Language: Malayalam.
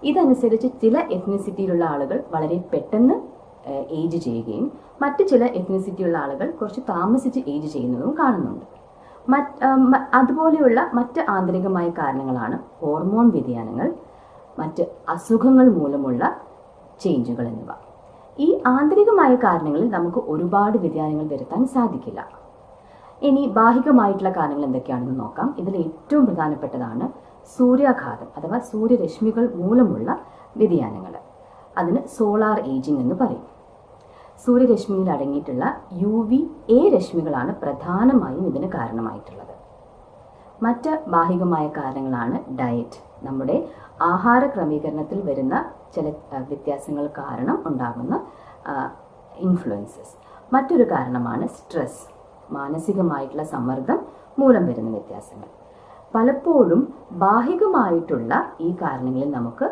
ഇതനുസരിച്ച് ചില എത്നിസിറ്റിയിലുള്ള ആളുകൾ വളരെ പെട്ടെന്ന് ഏജ് ചെയ്യുകയും മറ്റ് ചില എത്നിസിറ്റിയുള്ള ആളുകൾ കുറച്ച് താമസിച്ച് ഏജ് ചെയ്യുന്നതും കാണുന്നുണ്ട്. അതുപോലെയുള്ള മറ്റ് ആന്തരികമായ കാരണങ്ങളാണ് ഹോർമോൺ വ്യതിയാനങ്ങൾ, മറ്റ് അസുഖങ്ങൾ മൂലമുള്ള ചേഞ്ചുകൾ എന്നിവ. ഈ ആന്തരികമായ കാരണങ്ങളിൽ നമുക്ക് ഒരുപാട് വ്യതിയാനങ്ങൾ വരുത്താൻ സാധിക്കില്ല. ഇനി ബാഹികമായിട്ടുള്ള കാരണങ്ങൾ എന്തൊക്കെയാണെന്ന് നോക്കാം. ഇതിൽ ഏറ്റവും പ്രധാനപ്പെട്ടതാണ് സൂര്യാഘാതം അഥവാ സൂര്യരശ്മികൾ മൂലമുള്ള വ്യതിയാനങ്ങൾ. അതിന് സോളാർ ഏജിംഗ് എന്ന് പറയും. സൂര്യരശ്മിയിൽ അടങ്ങിയിട്ടുള്ള UVA രശ്മികളാണ് പ്രധാനമായും ഇതിന് കാരണമായിട്ടുള്ളത്. മറ്റ് ബാഹികമായ കാരണങ്ങളാണ് ഡയറ്റ്, നമ്മുടെ ആഹാര ക്രമീകരണത്തിൽ വരുന്ന ചില വ്യത്യാസങ്ങൾ കാരണം ഉണ്ടാകുന്ന ഇൻഫ്ലുവൻസസ്. മറ്റൊരു കാരണമാണ് സ്ട്രെസ്, മാനസികമായിട്ടുള്ള സമ്മർദ്ദം മൂലം വരുന്ന വ്യത്യാസങ്ങൾ. പലപ്പോഴും ബാഹികമായിട്ടുള്ള ഈ കാരണങ്ങളിൽ നമുക്ക്